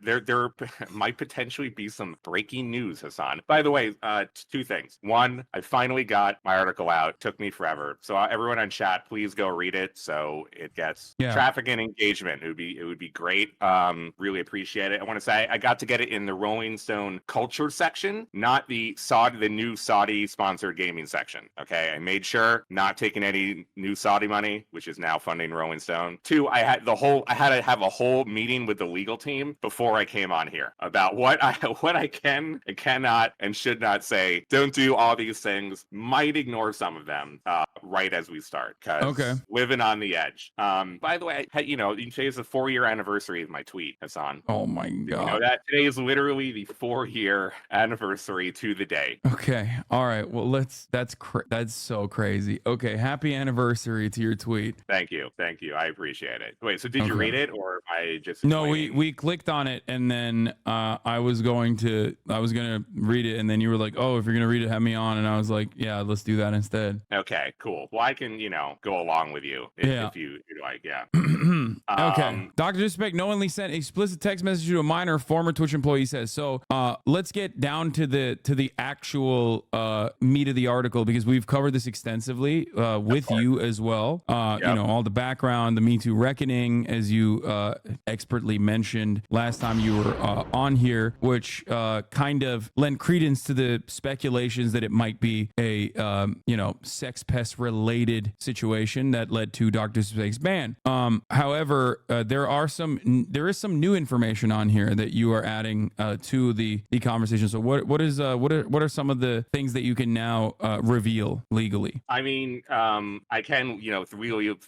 there might potentially be some breaking news, Hasan. By the way, two things. One, I finally got my article out. Took me forever. So everyone on chat, please go read it so it gets traffic and engagement. It would be great. Really appreciate it. I want to say I got to get it in the Rolling Stone culture section, not the new Saudi sponsored gaming section. Okay, I made sure not taking any new Saudi money, which is now funding Rolling Stone. Two, I had to have a whole meeting with the legal team before I came on here about what I can and cannot and should not say. Don't do all these things. Might ignore some of them right as we start, because living on the edge. By the way, today's the 4-year anniversary of my tweet, Hasan. Oh my God. You know that today is literally the 4-year anniversary to the day. Okay. All right. Well, that's so crazy. Okay. Happy anniversary to your tweet. Thank you. I appreciate it. Wait, so did you read it, or am I just explaining? No, we clicked on it, and then I was gonna read it, and then you were like, oh, if you're gonna read it, have me on, and I was like, yeah, let's do that instead. Okay, cool. Well, I can go along with you if you like. Yeah. Okay. Dr. Disrespect knowingly sent explicit text message to a minor, former Twitch employee says. So let's get down to the actual meat of the article, because we've covered this extensively with you as well. All the background, the Me Too reckoning, as you expertly mentioned last time you were on here, which kind of lent credence to the speculations that it might be a sex pest related situation that led to Dr. Disrespect's ban. However, there is some new information on here that you are adding to the conversation. So what are some of the things that you can now reveal legally? I mean, I can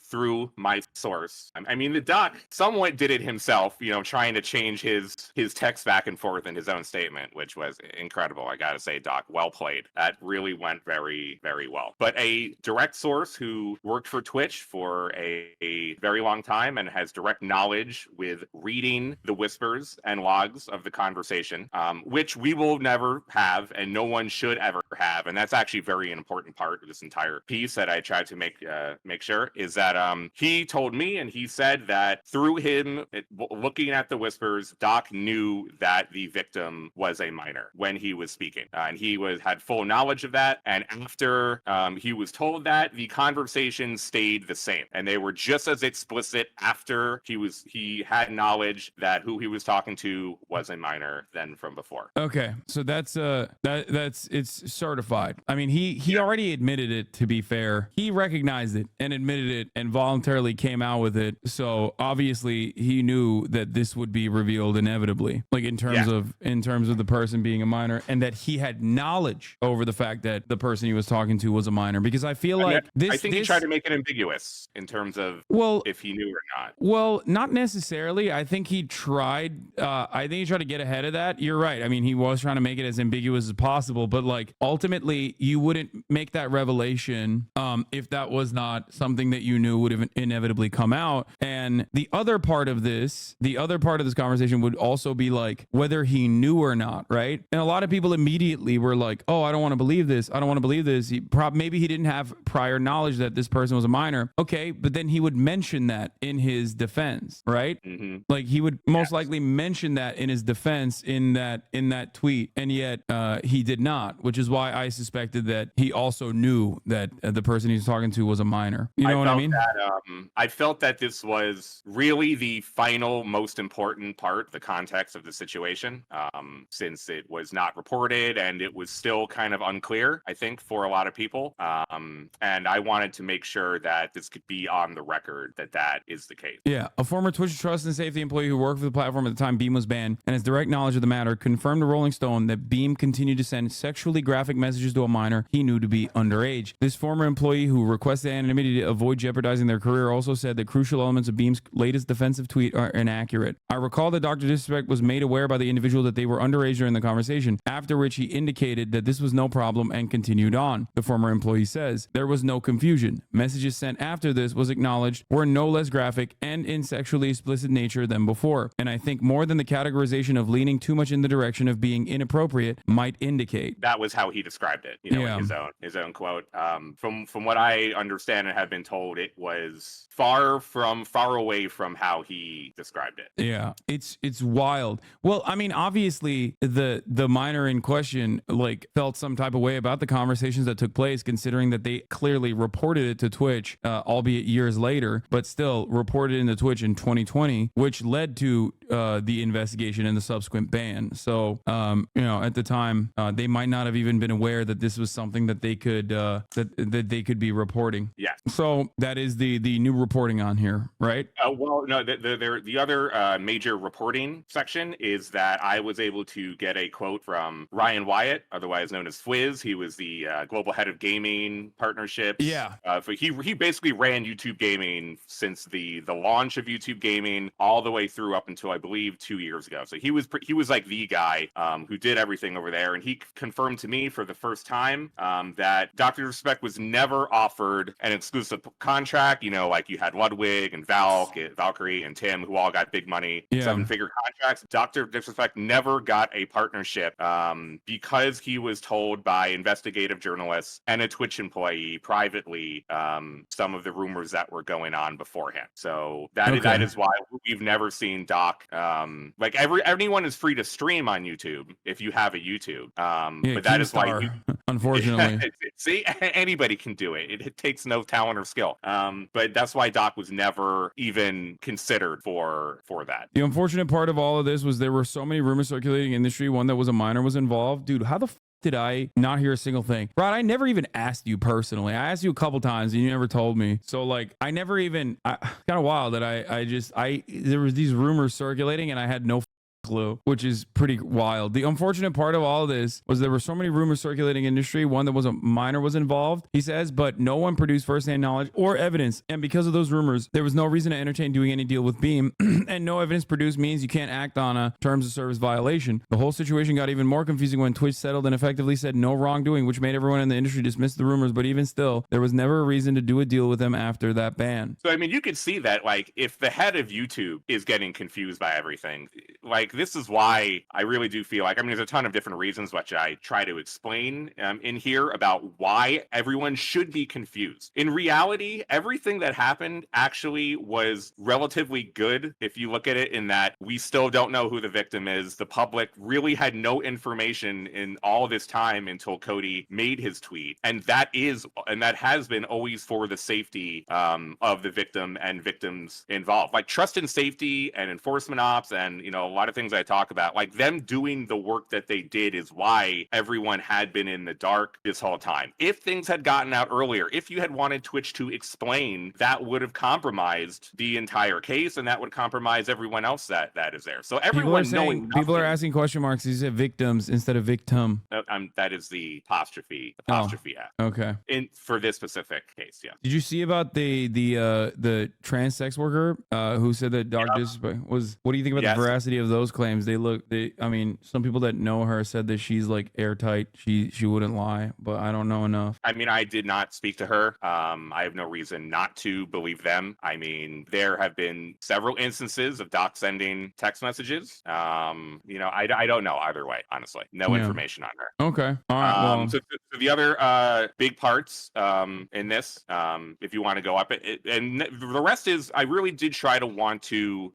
through my source. I mean, the doc somewhat did it himself, trying to change his text back and forth in his own statement, which was incredible. I gotta say, Doc, well played. That really went very, very well. But a direct source who worked for Twitch for a very long time and has direct knowledge with reading the whispers and logs of the conversation, which we will never have and no one should ever have. And that's actually very important part of this entire piece that I tried to make sure is that he told me, and he said that through him looking at the whispers, Doc knew that the victim was a minor when he was speaking, and he had full knowledge of that. And after he was told that, the conversation stayed the same, and they were just as explicit after he had knowledge that who he was talking to was a minor than from before. Okay, so that's it's certified. I mean, he already admitted it. To be fair, he recognized it and admitted it and voluntarily came out with it. So obviously he knew that this would be revealed inevitably, like in terms of the person being a minor, and that he had knowledge over the fact that the person he was talking to was a minor. Because I feel like he tried to make it ambiguous in terms of if he knew or not. Well, not necessarily. I think he tried. To get ahead of that. You're right. I mean, he was trying to make it as ambiguous as possible, but like ultimately, you wouldn't make that revelation if that was not something that you knew would have inevitably come out. And the other part of this conversation would also be like whether he knew or not, right? And a lot of people immediately were like, "Oh, I don't want to believe this. I don't want to believe this." Maybe he didn't have prior knowledge that this person was a minor. Okay, but then he would mention that in his defense, right? Mm-hmm. Like he would most likely mention that in his defense in that tweet, and yet he did not, which is why I suspected that he also knew that the person he was talking to was a minor. You know what I mean? I felt that this was really the final, most important part, the context of the situation, since it was not reported and it was still kind of unclear, I think, for a lot of people. And I wanted to make sure that this could be on the record that is the case. Yeah. A former Twitch Trust and Safety employee who worked for the platform at the time Beam was banned and has direct knowledge of the matter confirmed to Rolling Stone that Beam continued to send sexually graphic messages to a minor he knew to be underage. This former employee who requested anonymity to avoid jeopardizing their career also said that crucial elements of Beam's latest defensive tweet are inaccurate. I recall that Dr. Disrespect was made aware by the individual that they were underage during the conversation, after which he indicated that this was no problem and continued on. The former employee says, there was no confusion. Messages sent after this was acknowledged were no less graphic and in sexually explicit nature than before. And I think more than the categorization of leaning too much in the direction of being inappropriate might indicate. That was how he described it, in his own quote. From what I understand and have been told, it was far away from how he described it. Yeah, it's it's wild. Well, I mean, obviously the minor in question like felt some type of way about the conversations that took place, considering that they clearly reported it to Twitch, albeit years later, but still reported it into Twitch in 2020, which led to the investigation and the subsequent ban. So, at the time, they might not have even been aware that this was something that they could that they could be reporting. Yeah. So that is the new reporting on here, right? Well, no, the other major reporting section is that I was able to get a quote from Ryan Wyatt, otherwise known as Fwiz. He was the global head of gaming partnerships. Yeah. He basically ran YouTube gaming since the launch of YouTube gaming all the way through up until I believe 2 years ago. So he was like the guy who did everything over there, and he confirmed to me for the first time that Dr. Respect was never offered an exclusive contract. Like you had Ludwig and Valkyrie and Tim, who all got big money, 7-figure contracts. Dr. Disrespect never got a partnership because he was told by investigative journalists and a Twitch employee privately some of the rumors that were going on beforehand. So that is why we've never seen Doc. Like anyone is free to stream on YouTube if you have a YouTube. But that is why, unfortunately, see, anybody can do it. It takes no talent or skill. But that's why Doc was never even considered for that. The unfortunate part of all of this was there were so many rumors circulating in the industry. One that was a minor was involved. Dude, how the did I not hear a single thing? Rod, I never even asked you personally. I asked you a couple times and you never told me. So like, I never even, kind of wild that there was these rumors circulating and I had no clue, which is pretty wild. The unfortunate part of all of this was there were so many rumors circulating in the industry. One that was a minor was involved, he says, but no one produced firsthand knowledge or evidence. And because of those rumors, there was no reason to entertain doing any deal with Beam. And no evidence produced means you can't act on a terms of service violation. The whole situation got even more confusing when Twitch settled and effectively said no wrongdoing, which made everyone in the industry dismiss the rumors. But even still, there was never a reason to do a deal with them after that ban. So I mean, you could see that, like, if the head of YouTube is getting confused by everything, like, this is why I really do feel like, I mean, there's a ton of different reasons which I try to explain in here about why everyone should be confused. In reality, everything that happened actually was relatively good if you look at it, in that we still don't know who the victim is. The public really had no information in all this time until Cody made his tweet. And that has been always for the safety of the victim and victims involved. Like, trust and safety and enforcement ops and, a lot of things I talk about, like them doing the work that they did is why everyone had been in the dark this whole time. If things had gotten out earlier, if you had wanted Twitch to explain, that would have compromised the entire case, and that would compromise everyone else that is there. So everyone people are asking question marks. He said victims instead of victim. That is the apostrophe app. Okay. For this specific case, yeah. Did you see about the trans sex worker who said that Dr. Disrespect was? What do you think about the veracity of those claims? I mean, some people that know her said that she's like airtight. She wouldn't lie, but I don't know enough. I mean, I did not speak to her. I have no reason not to believe them. I mean, there have been several instances of Doc sending text messages. I don't know either way, honestly. No information on her. Okay. All right. So the other big parts in this, if you want to go up it, and the rest is, I really did try to want to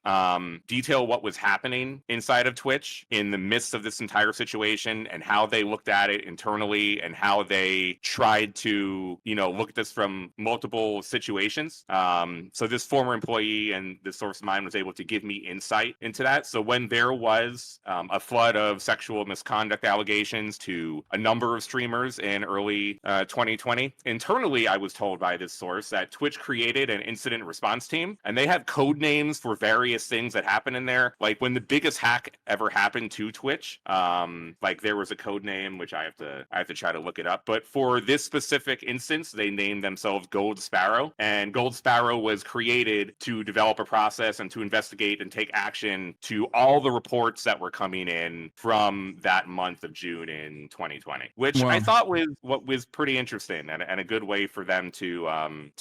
detail what was happening inside of Twitch in the midst of this entire situation, and how they looked at it internally, and how they tried to, look at this from multiple situations. So this former employee and this source of mine was able to give me insight into that. So when there was a flood of sexual misconduct allegations to a number of streamers in early 2020, internally, I was told by this source that Twitch created an incident response team, and they have code names for various things that happen in there. Like, when the biggest hack ever happened to Twitch, like, there was a code name which I have to try to look it up, but for this specific instance, they named themselves Gold Sparrow, and Gold Sparrow was created to develop a process and to investigate and take action to all the reports that were coming in from that month of June in 2020, which I thought was what was pretty interesting and a good way for them to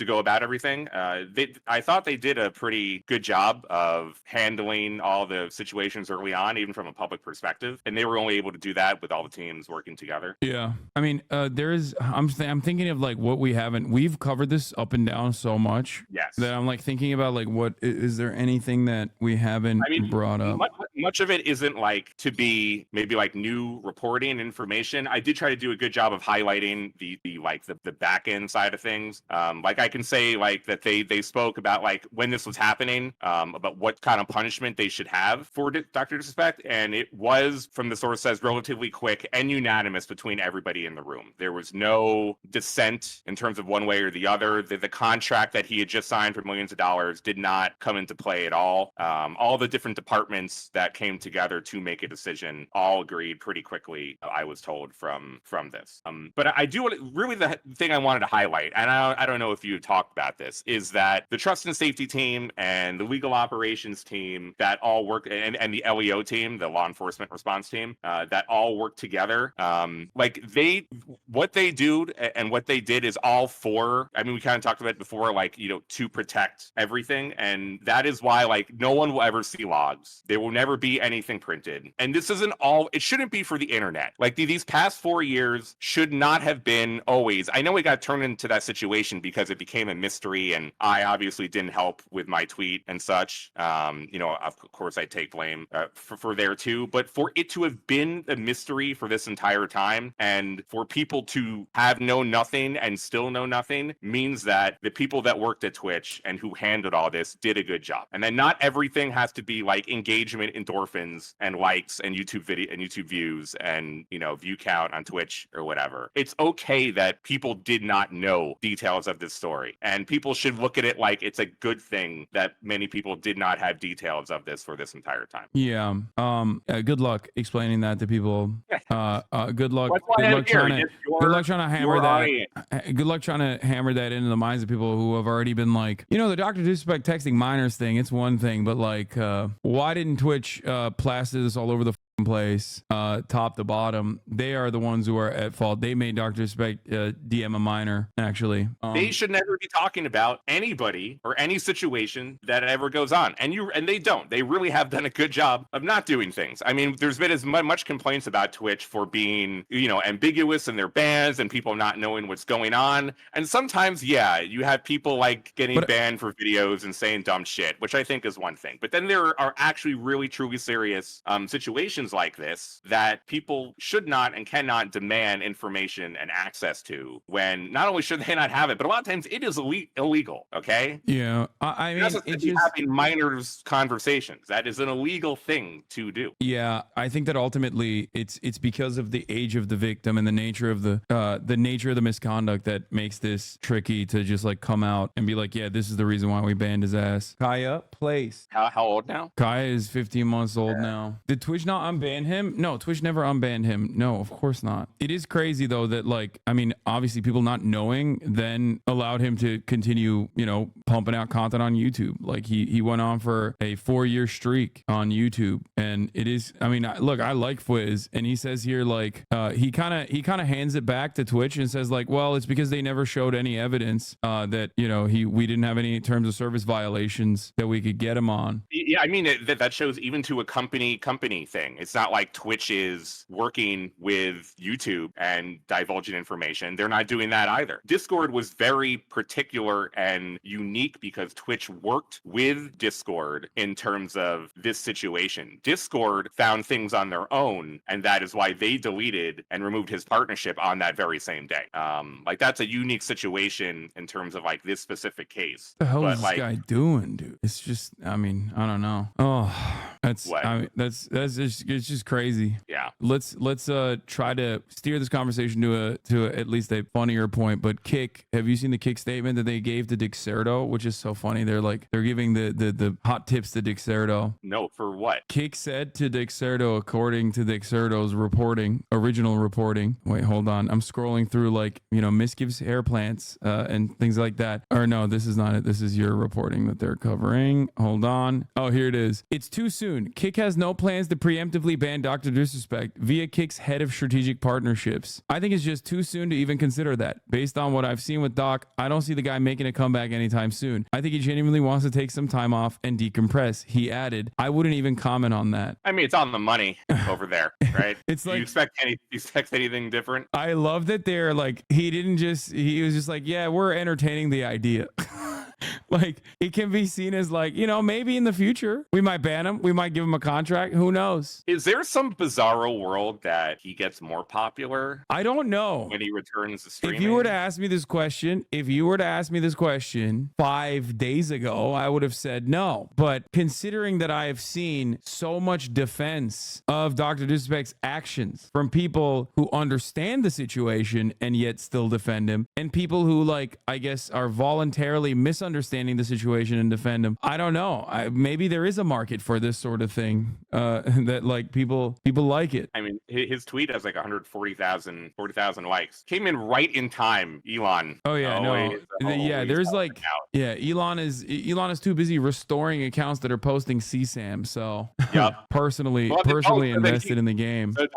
go about everything. I thought they did a pretty good job of handling all the situations decisions early on, even from a public perspective, and they were only able to do that with all the teams working together. Yeah, I mean, I'm thinking of like what we've covered this up and down so much Yes. that I'm like thinking about like what is there anything that we haven't brought up? Much of it isn't like to be maybe like new reporting information. I did try to do a good job of highlighting the back end side of things. Like I can say like that they spoke about like when this was happening, about what kind of punishment they should have for Dr. Disrespect, and it was, from the source says, relatively quick and unanimous between everybody in the room. There was no dissent in terms of one way or the other. The contract that he had just signed for millions of dollars did not come into play at all. All the different departments that came together to make a decision all agreed pretty quickly, I was told, from this. But I do really, the thing I wanted to highlight, and I don't know if you talked about this, is that the trust and safety team and the legal operations team that all work, and the LEO team, the law enforcement response team, that all work together. Like what they do and what they did is all for, I mean, we kind of talked about it before, like, you know, to protect everything. And that is why, like, no one will ever see logs. There will never be anything printed. And this isn't all, it shouldn't be for the internet. Like these past 4 years should not have been always, I know it got turned into that situation because it became a mystery, and I obviously didn't help with my tweet and such. You know, of course I take blame for there too, but for it to have been a mystery for this entire time, and for people to have known nothing and still know nothing, means that the people that worked at Twitch and who handled all this did a good job. And then not everything has to be like engagement, endorphins, and likes, and YouTube video and YouTube views, and, you know, view count on Twitch or whatever. It's okay that people did not know details of this story, and people should look at it like it's a good thing that many people did not have details of this for this entire time. Yeah. Good luck explaining that to people. Good luck. Good luck trying to hammer that. Good luck trying to hammer that into the minds of people who have already been like, you know, the Dr. Disrespect texting minors thing. It's one thing, but like, why didn't Twitch plaster this all over the place, top to bottom? They are the ones who are at fault. They made Dr. Respect DM a minor, actually. They should never be talking about anybody or any situation that ever goes on, and they don't. They really have done a good job of not doing things. I mean, there's been as much complaints about Twitch for being, you know, ambiguous in their bans and people not knowing what's going on. And sometimes, yeah, you have people like getting banned for videos and saying dumb shit, which I think is one thing. But then there are actually really truly serious situations like this that people should not and cannot demand information and access to, when not only should they not have it, but a lot of times it is illegal. Okay. Yeah. I mean, it's just having minors conversations. That is an illegal thing to do. Yeah. I think that ultimately it's because of the age of the victim and the nature of the misconduct that makes this tricky to just like come out and be like, yeah, this is the reason why we banned his ass. Kaya, place. How old now? Kaya is 15 months old now. Did Twitch not unban him? No, Twitch never unbanned him. No, of course not. It is crazy though that, like, I mean, obviously people not knowing then allowed him to continue, you know, pumping out content on YouTube. Like he went on for a 4-year streak on YouTube, and it is, I mean, look, I like Fwiz, and he says here like he kind of hands it back to Twitch and says like, well, it's because they never showed any evidence that, you know, we didn't have any terms of service violations that we could get him on. Yeah, I mean that shows even to a company thing. It's not like Twitch is working with YouTube and divulging information. They're not doing that either. Discord was very particular and unique because Twitch worked with Discord in terms of this situation. Discord found things on their own, and that is why they deleted and removed his partnership on that very same day. Like that's a unique situation in terms of like this specific case. What the hell is this guy doing, dude? It's just, I mean, I don't know. Oh, that's what? I mean, that's just, it's just crazy. Yeah. Let's try to steer this conversation to at least a funnier point. But Kick, have you seen the Kick statement that they gave to Dixerdo, which is so funny? They're giving the hot tips to Dixerdo. No, for what? Kick said to Dixerdo, according to Dixerdo's original reporting. Wait, hold on. I'm scrolling through, like, you know, Misgives hair plants and things like that. Or no, this is not it. This is your reporting that they're covering. Hold on. Oh, here it is. It's too soon. Kick has no plans to preemptively ban Dr. Disrespect via Kick's head of strategic partnerships. I think it's just too soon to even consider that. Based on what I've seen with Doc, I don't see the guy making a comeback anytime soon. I think he genuinely wants to take some time off and decompress. He added, I wouldn't even comment on that. I mean, it's on the money over there, right? It's like, you expect anything different? I love that they're like, he was just like, yeah, we're entertaining the idea. Like, it can be seen as like, maybe in the future we might ban him. We might give him a contract. Who knows? Is there some bizarro world that he gets more popular? I don't know. When he returns to streaming? If you were to ask me this question 5 days ago, I would have said no. But considering that I have seen so much defense of Dr. Disrespect's actions from people who understand the situation and yet still defend him, and people who, like, I guess are voluntarily misunderstanding the situation and defend him, I don't know. Maybe there is a market for this sort of thing, that like people like it. I mean, his tweet has like 140,000 likes. Came in right in time, Elon. Oh yeah, there's like, yeah, Elon is too busy restoring accounts that are posting CSAM. So personally invested in the game. So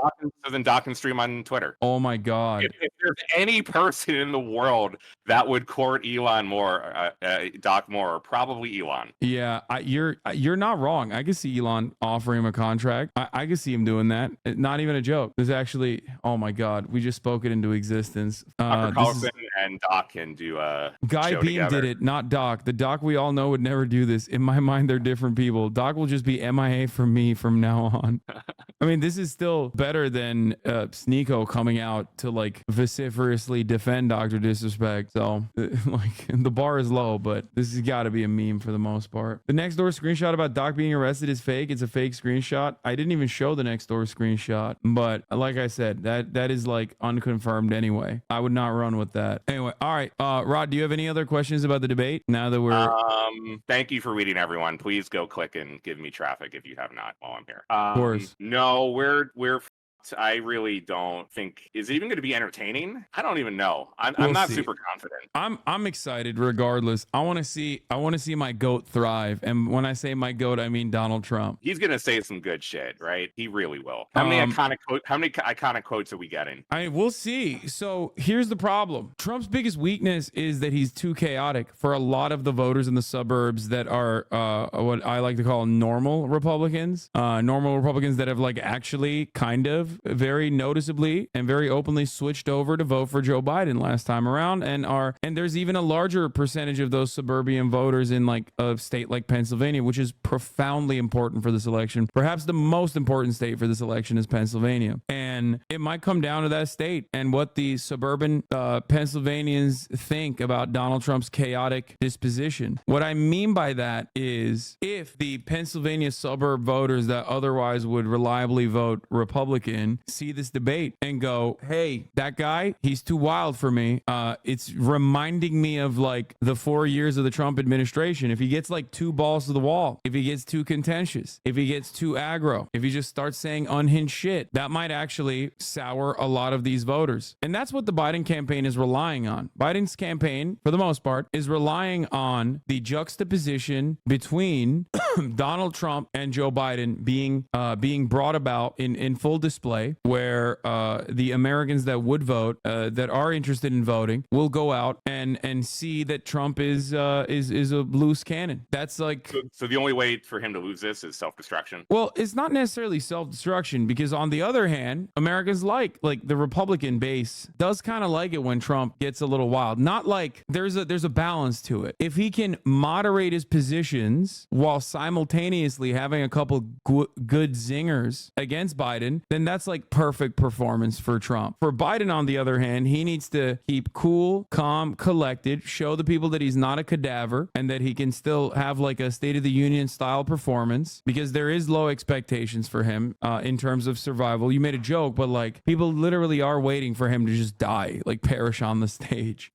then Doc can stream on Twitter. Oh my God. If there's any person in the world that would court Elon more, Doc more, probably Elon. Yeah, you're not wrong. I could see Elon offering him a contract. I could see him doing that. Not even a joke. There's actually, oh my God, we just spoke it into existence. Carlson and Doc can do a Guy show Beam together. did it, not Doc. The Doc we all know would never do this. In my mind, they're different people. Doc will just be MIA from me from now on. I mean, this is still better than Sneeko coming out to like vociferously defend Dr. Disrespect. So like the bar is low, but this has got to be a meme for the most part. The next door screenshot about Doc being arrested is fake. It's a fake screenshot. I didn't even show the next door screenshot, but like I said, that is like unconfirmed anyway. I would not run with that. Anyway, all right. Rod, do you have any other questions about the debate now that we're thank you for reading, everyone. Please go click and give me traffic if you have not while I'm here. Of course. No, we're I really don't think, is it even going to be entertaining? I don't even know. I'm not super confident. I'm excited regardless. I want to see my goat thrive, and when I say my goat, I mean Donald Trump. He's going to say some good shit, right? He really will. How many iconic quotes are we getting? We'll see. So here's the problem. Trump's biggest weakness is that he's too chaotic for a lot of the voters in the suburbs that are what I like to call normal Republicans that have like actually kind of very noticeably and very openly switched over to vote for Joe Biden last time around, and there's even a larger percentage of those suburban voters in like a state like Pennsylvania, which is profoundly important for this election. Perhaps the most important state for this election is Pennsylvania, and it might come down to that state and what the suburban Pennsylvanians think about Donald Trump's chaotic disposition. What I mean by that is, if the Pennsylvania suburb voters that otherwise would reliably vote Republican see this debate and go, hey, that guy, he's too wild for me. It's reminding me of like the 4 years of the Trump administration. If he gets like too balls to the wall, if he gets too contentious, if he gets too aggro, if he just starts saying unhinged shit, that might actually sour a lot of these voters. And that's what the Biden campaign is relying on. Biden's campaign, for the most part, is relying on the juxtaposition between Donald Trump and Joe Biden being brought about in full display, where the Americans that would vote, that are interested in voting, will go out and see that Trump is a loose cannon. That's like, so the only way for him to lose this is self-destruction. Well, it's not necessarily self-destruction, because on the other hand, Americans like the Republican base does kind of like it when Trump gets a little wild. Not like there's a balance to it. If he can moderate his positions while simultaneously having a couple good zingers against Biden, then that's like perfect performance for Trump. For Biden, on the other hand, he needs to keep cool, calm, collected, show the people that he's not a cadaver and that he can still have like a State of the Union style performance, because there is low expectations for him in terms of survival. You made a joke, but like people literally are waiting for him to just die, like perish on the stage,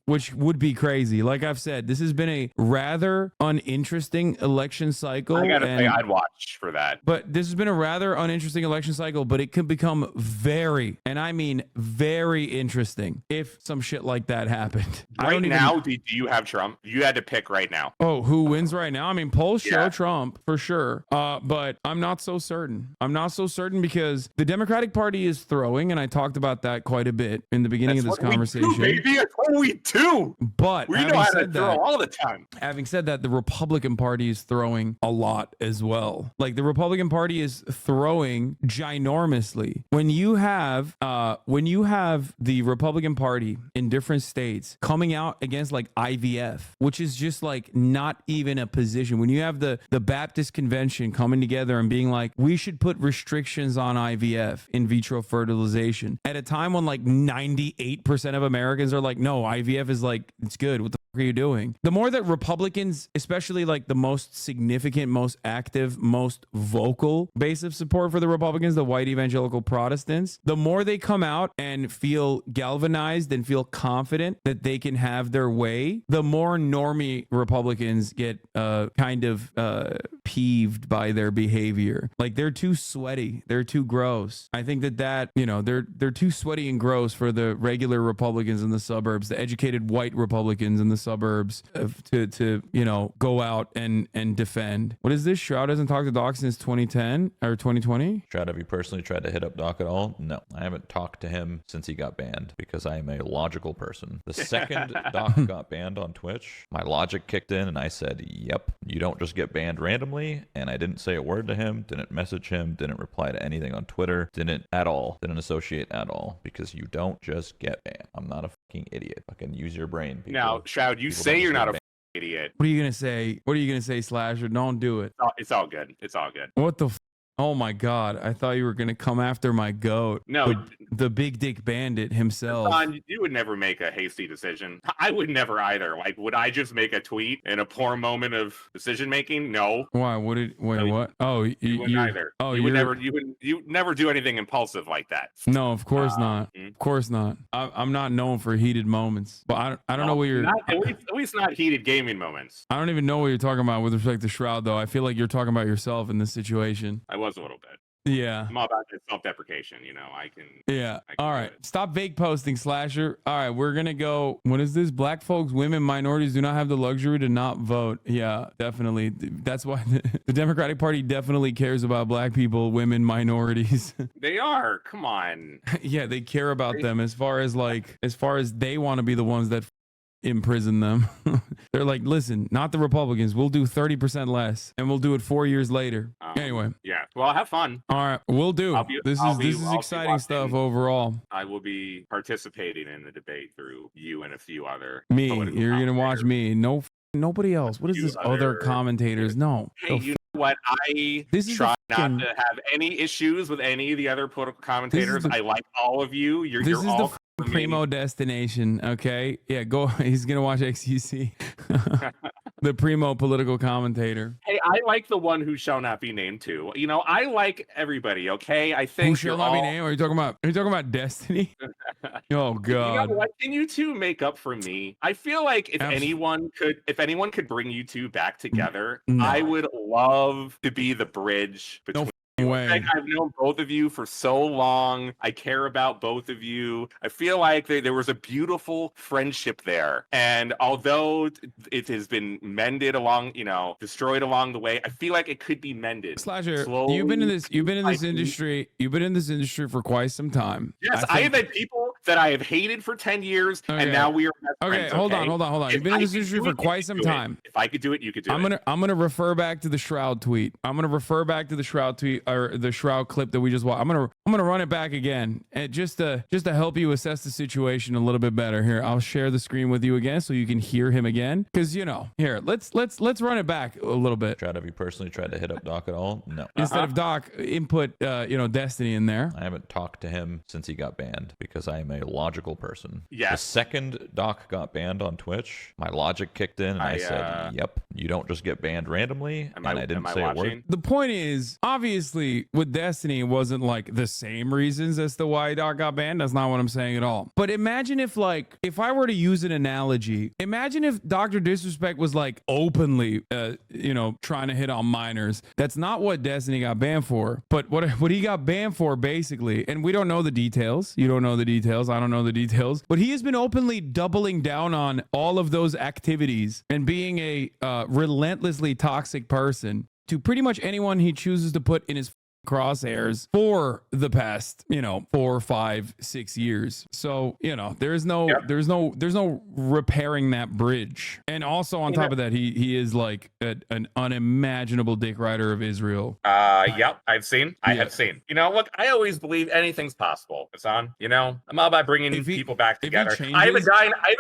which would be crazy. Like I've said, this has been a rather uninteresting election cycle. I gotta say, I'd watch for that. But this has been a rather uninteresting election cycle, but it could become very, and I mean very interesting if some shit like that happened. Right now, do you have Trump? You had to pick right now. Oh, who wins right now? I mean, polls show Trump for sure. But I'm not so certain. I'm not so certain because the Democratic Party is throwing, and I talked about that quite a bit in the beginning of this conversation. Maybe that's what we do. too. But We know how to throw all the time. Having said that, the Republican Party is throwing a lot as well. Like the Republican Party is throwing ginormously. When you have the Republican Party in different states coming out against like IVF, which is just like not even a position. When you have the Baptist Convention coming together and being like, we should put restrictions on IVF, in vitro fertilization, at a time when like 98% of Americans are like, no, IVF is like, it's good. What the fuck are you doing? The more that Republicans, especially like the most significant, most active, most vocal base of support for the Republicans, the white evangelical Protestants, the more they come out and feel galvanized and feel confident that they can have their way, the more normie Republicans get kind of peeved by their behavior. Like they're too sweaty, they're too gross. I think that you know, they're too sweaty and gross for the regular Republicans in the suburbs, the educated white Republicans in the suburbs, to you know, go out and defend. What is this? Shroud hasn't talked to Doc since 2010 or 2020. Shroud, have you personally tried to hit up Doc at all? No, I haven't talked to him since he got banned because I am a logical person. The second Doc got banned on Twitch, my logic kicked in and I said, yep, you don't just get banned randomly. And I didn't say a word to him, didn't message him, didn't reply to anything on Twitter, didn't associate at all, because you don't just get banned. I'm not a fucking idiot. Fucking use your brain, people. Now, Shroud, you say you're not a idiot. What are you gonna say? What are you gonna say, Slasher? Don't do it. It's all good. It's all good. What the Oh my God. I thought you were going to come after my goat. No. The big dick bandit himself. Hasan, you would never make a hasty decision. I would never either. Like, would I just make a tweet in a poor moment of decision making? No. Why? Wait, what? Oh, you wouldn't either. Oh, you would never do anything impulsive like that. No, of course not. Of course not. I'm not known for heated moments, but I don't know what you're. At least not heated gaming moments. I don't even know what you're talking about with respect to Shroud, though. I feel like you're talking about yourself in this situation. I was a little bit. Yeah. I'm all about self-deprecation, you know. I can. Yeah. All right. Stop vague posting, Slasher. All right. We're going to go. What is this? Black folks, women, minorities do not have the luxury to not vote. Yeah, definitely. That's why the Democratic Party definitely cares about black people, women, minorities. They are. Come on. Yeah, they care about them as far as they want to be the ones that imprison them. They're like, listen, not the Republicans. We'll do 30% less and we'll do it 4 years later. Anyway. Yeah. Well, have fun. All right. We'll do. This is exciting stuff overall. I will be participating in the debate through you and a few other. Me. You're going to watch me. Nobody else. What is this? Other commentators? No. Hey, you know what? I try not to have any issues with any of the other political commentators. I like all of you. You're all the primo destination. Okay. Yeah. Go. He's going to watch XUC. The primo political commentator. Hey, I like the one who shall not be named too. You know, I like everybody. Okay, I think who shall not be named. Are you talking about Destiny? Oh God! You know what? Can you two make up for me? I feel like if anyone could bring you two back together, I would love to be the bridge between. Like, I've known both of you for so long. I care about both of you. I feel like there was a beautiful friendship there. And although it has been mended destroyed along the way, I feel like it could be mended. Slasher, you've been in this industry for quite some time. Yes, I have had people that I have hated for 10 years, and now we are best friends. Hold on. You've been in this industry for quite some time. If I could do it, you could do it. I'm gonna refer back to the Shroud tweet. I'm gonna refer back to the Shroud tweet or the Shroud clip that we just watched. I'm gonna run it back again, and just to help you assess the situation a little bit better. Here, I'll share the screen with you again so you can hear him again. Because here, let's run it back a little bit. Have you personally tried to hit up Doc at all? No. Instead of Doc, input Destiny in there. I haven't talked to him since he got banned because I am a logical person. Yeah. The second Doc got banned on Twitch, my logic kicked in and I said, yep, you don't just get banned randomly. And I didn't say a word. The point is, obviously, with Destiny, it wasn't like the same reasons as to why Doc got banned. That's not what I'm saying at all. But imagine if I were to use an analogy, imagine if Dr. Disrespect was like openly, trying to hit on minors. That's not what Destiny got banned for. But what he got banned for, basically, and we don't know the details. You don't know the details. I don't know the details. But he has been openly doubling down on all of those activities and being a relentlessly toxic person to pretty much anyone he chooses to put in his crosshairs for the past, 4, 5, 6 years. So, there's no repairing that bridge. And also on top of that, he is like an unimaginable dick rider of Israel. Yep, I have seen. Look, I always believe anything's possible. Hasan, I'm all about bringing people back together. I have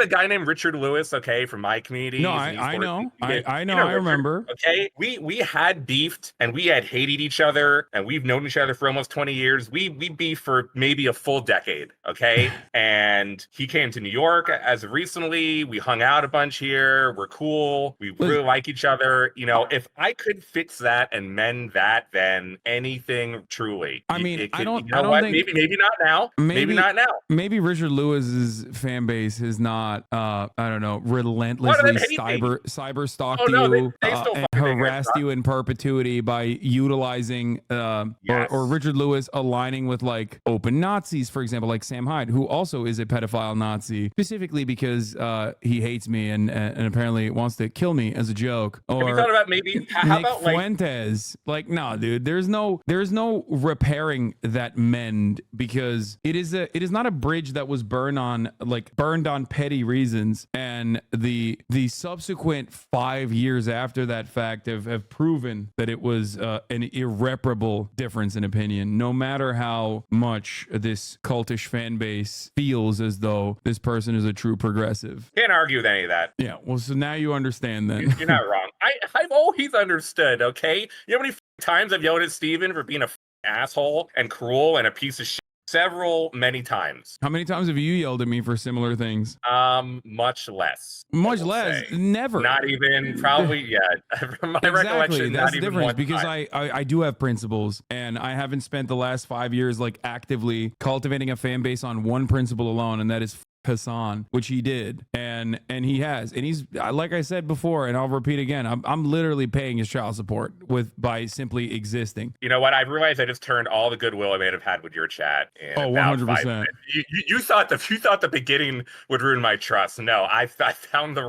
a guy named Richard Lewis, okay, from my community. No, I know. I know. I remember. Okay, we had beefed and we had hated each other, and we've known each other for almost 20 years. We beefed for maybe a full decade, okay? And he came to New York as of recently. We hung out a bunch here. We're cool. We really like each other. If I could fix that and mend that, then anything truly. I mean, I don't think maybe not now. Maybe not now. Maybe Richard Lewis's fan base is not I don't know, relentlessly cyber stalked you and harassed you in perpetuity by utilizing or Richard Lewis aligning with like open Nazis, for example, like Sam Hyde, who also is a pedophile Nazi, specifically because he hates me and apparently wants to kill me as a joke. Or have you thought about maybe how Nick about Fuentes? Like, no, dude, there's no repairing that mend, because it is not a bridge that was burned on petty reasons, and the subsequent 5 years after that fact have proven that it was an irreparable difference in opinion, no matter how much this cultish fan base feels as though this person is a true progressive. Can't argue with any of that. Yeah, well, so now you understand then. You're not wrong. I've always understood, okay? You know how many times I've yelled at Steven for being a asshole and cruel and a piece of shit? Many times. How many times have you yelled at me for similar things? Much less. Much less. Say. Never. Not even, probably, yeah. From my recollection, that's not the even difference, one because time. I do have principles, and I haven't spent the last 5 years like actively cultivating a fan base on one principle alone, and that is Hasan, which he did, and he has, and he's, like I said before, and I'll repeat again, I'm literally paying his child support by simply existing. You know what? I realized I just turned all the goodwill I may have had with your chat. In 100%. You thought the beginning would ruin my trust. No, I found the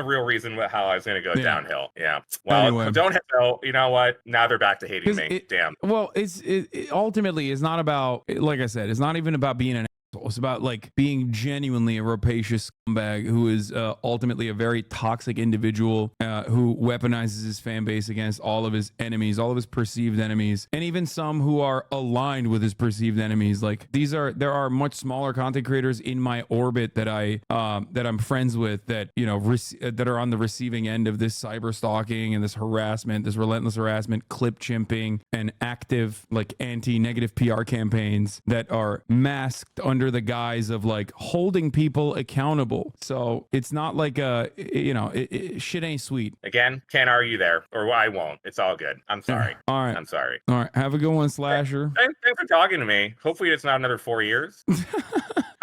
real reason how I was going to go downhill. Yeah. Well, anyway. don't have to. You know what? Now they're back to hating me. Damn. Well, it ultimately is not about, like I said, it's not even about being an. It's about like being genuinely a rapacious scumbag who is ultimately a very toxic individual who weaponizes his fan base against all of his enemies, all of his perceived enemies, and even some who are aligned with his perceived enemies. Like there are much smaller content creators in my orbit that I'm friends with that that are on the receiving end of this cyber stalking and this harassment, this relentless harassment, clip chimping, and active like anti-negative PR campaigns that are masked under the guise of like holding people accountable. So it's not like shit ain't sweet. Again, can't argue there, or I won't. It's all good. I'm sorry. All right. I'm sorry. All right. Have a good one, Slasher. Thanks for talking to me. Hopefully it's not another 4 years.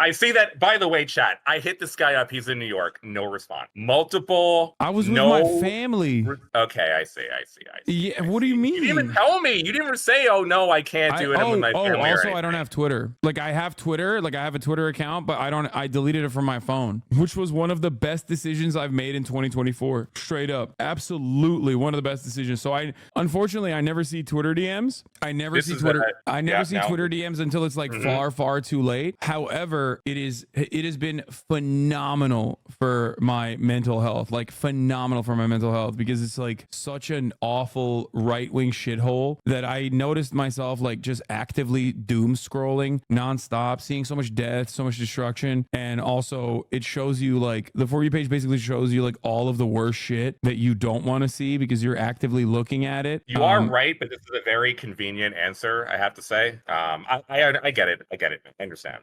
I see that, by the way, chat. I hit this guy up. He's in New York. No response. Multiple. I was with my family. Okay, I see. Yeah. What do you mean? You didn't even tell me. You didn't even say, "Oh no, I can't do it." I'm with my family. Also, I don't have Twitter. Like I have Twitter. Like I have a Twitter account, but I deleted it from my phone, which was one of the best decisions I've made in 2024. Straight up, absolutely one of the best decisions. So unfortunately I never see Twitter DMs. I never see Twitter DMs until it's like far too late. However, it has been phenomenal for my mental health, because it's like such an awful right-wing shithole that I noticed myself like just actively doom scrolling nonstop, seeing so much death, so much destruction, and also it shows you like the For You page basically shows you like all of the worst shit that you don't want to see because you're actively looking at it. You are right, but this is a very convenient answer, I have to say. I get it. I understand.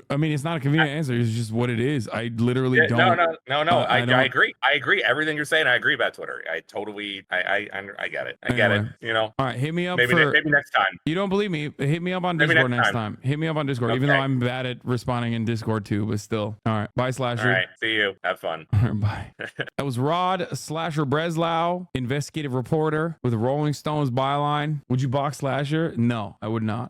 I mean, it's not a convenient answer. It's just what it is. I literally don't. No. I agree. I agree. Everything you're saying, I agree about Twitter. I totally, I get it. I get it. All right. Hit me up. Maybe next time. You don't believe me? Hit me up on Discord next time. Hit me up on Discord, even though I'm bad at responding in Discord too, but still. All right. Bye, Slasher. All right. See you. Have fun. All right, bye. That was Rod Slasher Breslau, investigative reporter with a Rolling Stones byline. Would you box Slasher? No, I would not.